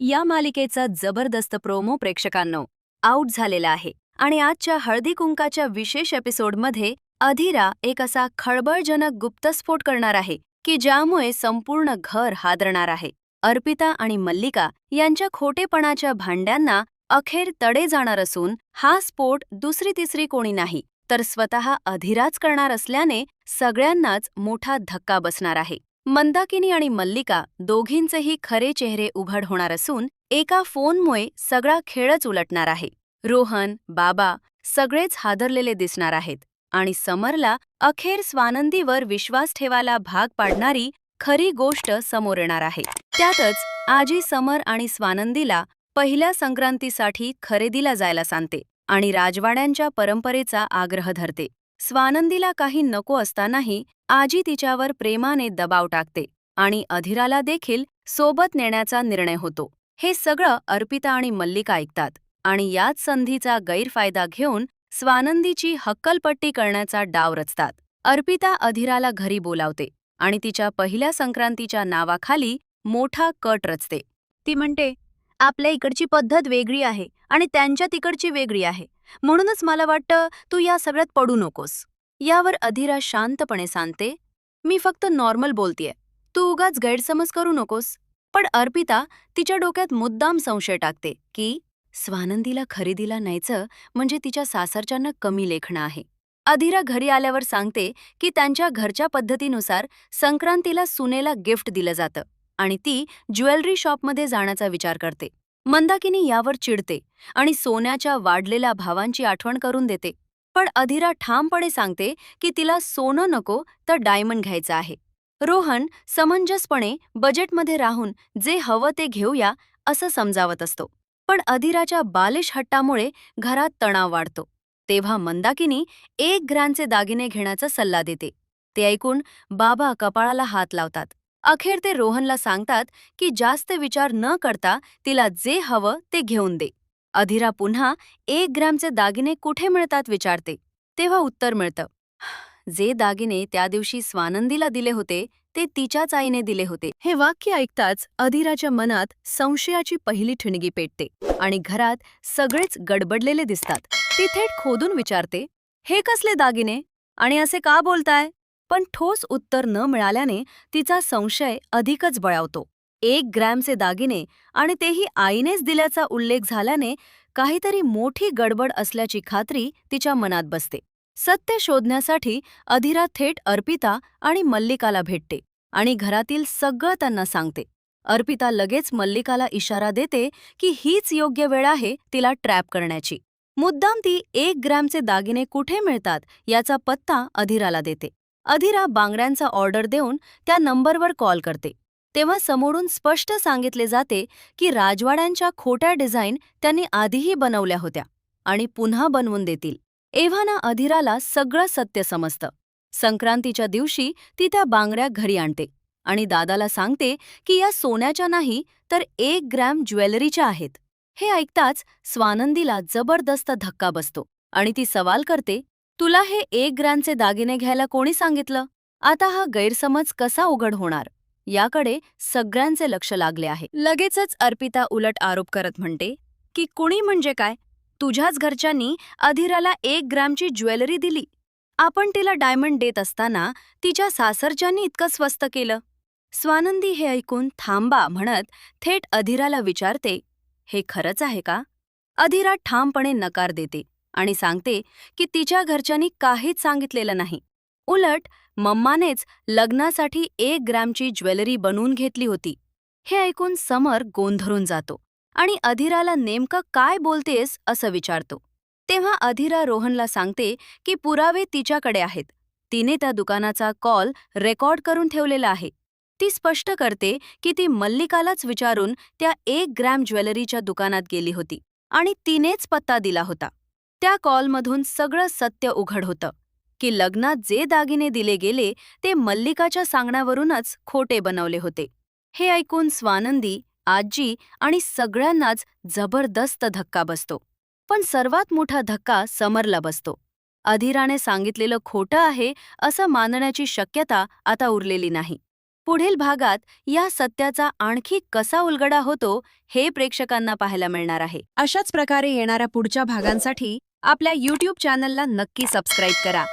या मालिकेचा जबरदस्त प्रोमो प्रेक्षकांनो आउट झालेला आहे आणि आजच्या हळदी कुंकाच्या विशेष एपिसोडमध्ये अधीरा एक असा खळबळजनक गुप्तस्फोट करणार आहे की ज्यामुळे संपूर्ण घर हादरणार आहे. अर्पिता आणि मल्लिका यांच्या खोटेपणाच्या भांड्यांना अखेर तडे जाणार असून हा स्फोट दुसरी तिसरी कोणी नाही तर स्वतः अधीराच करणार असल्याने सगळ्यांनाच मोठा धक्का बसणार आहे. मंदाकिनी आणि मल्लिका दोघींचेही खरे चेहरे उघड होणार असून एका फोनमुळे सगळा खेळच उलटणार आहे. रोहन, बाबा सगळेच हादरलेले दिसणार आहेत आणि समरला अखेर स्वानंदीवर विश्वास ठेवायला भाग पाडणारी खरी गोष्ट समोर येणार आहे. त्यातच आजी समर आणि स्वानंदीला पहिल्या संक्रांतीसाठी खरेदीला जायला सांगते आणि राजवाड्यांच्या परंपरेचा आग्रह धरते. स्वानंदीला काही नको असतानाही आजी तिच्यावर प्रेमाने दबाव टाकते आणि अधीराला देखील सोबत नेण्याचा निर्णय होतो. हे सगळं अर्पिता आणि मल्लिका ऐकतात आणि याच संधीचा गैरफायदा घेऊन स्वानंदीची हक्कलपट्टी करण्याचा डाव रचतात. अर्पिता अधीराला घरी बोलावते आणि तिच्या पहिल्या संक्रांतीच्या नावाखाली मोठा कट रचते. ती म्हणते, आपल्या इकडची पद्धत वेगळी आहे आणि त्यांच्या तिकडची वेगळी आहे, म्हणूनच मला वाटतं तू या सगळ्यात पडू नकोस. यावर अधीरा शांतपणे सांगते, मी फक्त नॉर्मल बोलतेय, तू उगाच गैरसमज करू नकोस. पण अर्पिता तिच्या डोक्यात मुद्दाम संशय टाकते की स्वानंदीला खरेदीला न्यायचं म्हणजे तिच्या सासरच्यांना कमी लेखणं आहे. अधीरा घरी आल्यावर सांगते की त्यांच्या घरच्या पद्धतीनुसार संक्रांतीला सुनेला गिफ्ट दिलं जातं आणि ती ज्वेलरी शॉपमध्ये जाण्याचा विचार करते. मंदाकिनी यावर चिडते आणि सोन्याच्या वाढलेल्या भावांची आठवण करून देते. पण अधीरा ठामपणे सांगते की तिला सोनं नको तर डायमंड घ्यायचं आहे. रोहन समंजसपणे बजेटमध्ये राहून जे हवं ते घेऊया असं समजावत असतो. पण अधीराच्या बालिश हट्टामुळे घरात तणाव वाढतो. तेव्हा मंदाकिनी 1 ग्रॅमचे दागिने घेण्याचा सल्ला देते. ते ऐकून बाबा कपाळाला हात लावतात. अखेर ते रोहनला सांगतात की जास्त विचार न करता तिला जे हवं ते घेऊन दे. अधीरा पुन्हा 1 ग्रॅमचे दागिने कुठे मिळतात विचारते. तेव्हा उत्तर मिळतं, जे दागिने त्या दिवशी स्वानंदीला दिले होते ते तिच्याच आईने दिले होते. हे वाक्य ऐकताच अधीराच्या मनात संशयाची पहिली ठिणगी पेटते आणि घरात सगळेच गडबडलेले दिसतात. ती थेट खोदून विचारते, हे कसले दागिने आणि असे का बोलताय? पण ठोस उत्तर न मिळाल्याने तिचा संशय अधिकच बळावतो. 1 ग्रॅमचे दागिने आणि तेही आईनेच दिल्याचा उल्लेख झाल्याने काहीतरी मोठी गडबड असल्याची खात्री तिच्या मनात बसते. सत्य शोधण्यासाठी अधीरा थेट अर्पिता आणि मल्लिकाला भेटते आणि घरातील सगळं त्यांना सांगते. अर्पिता लगेच मल्लिकाला इशारा देते की हीच योग्य वेळ आहे तिला ट्रॅप करण्याची. मुद्दाम ती 1 ग्रॅमचे दागिने कुठे मिळतात याचा पत्ता अधीराला देते. अधीरा बांगड्यांचा ऑर्डर देऊन त्या नंबरवर कॉल करते. तेव्हा समोरून स्पष्ट सांगितले जाते की राजवाड्यांच्या खोट्या डिझाईन त्यांनी आधीही बनवल्या होत्या आणि पुन्हा बनवून देतील. एव्हाना अधीराला सगळं सत्य समजतं. संक्रांतीच्या दिवशी ती त्या बांगड्या घरी आणते आणि दादाला सांगते की या सोन्याच्या नाही तर 1 ग्रॅम ज्वेलरीच्या आहेत. हे ऐकताच स्वानंदीला जबरदस्त धक्का बसतो आणि ती सवाल करते, तुला हे 1 ग्रॅमचे दागिने घ्यायला कोणी सांगितलं? आता हा गैरसमज कसा उघड होणार याकडे सगळ्यांचे लक्ष लागले आहे. लगेचच अर्पिता उलट आरोप करत म्हणते की कुणी म्हणजे काय, तुझ्याच घरच्यांनी अधीराला 1 ग्रॅमची ज्वेलरी दिली. आपण तिला डायमंड देत असताना तिच्या सासरच्यांनी इतकं स्वस्त केलं. स्वानंदी हे ऐकून थांबा म्हणत थेट अधीराला विचारते, हे खरंच आहे का? अधीरा ठामपणे नकार देते आणि सांगते की तिच्या घरच्यांनी काहीच सांगितलेलं नाही. उलट मम्मानेच लग्नासाठी 1 ग्रॅमची ज्वेलरी बनवून घेतली होती. हे ऐकून समर गोंधळून जातो आणि अधीराला नेमकं काय बोलतेस असं विचारतो. तेव्हा अधीरा रोहनला सांगते की पुरावे तिच्याकडे आहेत. तिने त्या दुकानाचा कॉल रेकॉर्ड करून ठेवलेला आहे. ती स्पष्ट करते की ती मल्लिकालाच विचारून त्या 1 ग्रॅम ज्वेलरीच्या दुकानात गेली होती आणि तिनेच पत्ता दिला होता. त्या कॉलमधून सगळं सत्य उघड होतं की लग्नात जे दागिने दिले गेले ते मल्लिकाच्या सांगण्यावरूनच खोटे बनवले होते. हे ऐकून स्वानंदी, आजी आणि सगळ्यांनाच जबरदस्त धक्का बसतो. पण सर्वात मोठा धक्का समरला बसतो. अधीराने सांगितलेलं खोटं आहे असं मानण्याची शक्यता आता उरलेली नाही. पुढील भागात या सत्याचा आणखी कसा उलगडा होतो हे प्रेक्षकांना पाहायला मिळणार आहे. अशाच प्रकारे येणाऱ्या पुढच्या भागांसाठी आपल्या YouTube चॅनलला नक्की सबस्क्राईब करा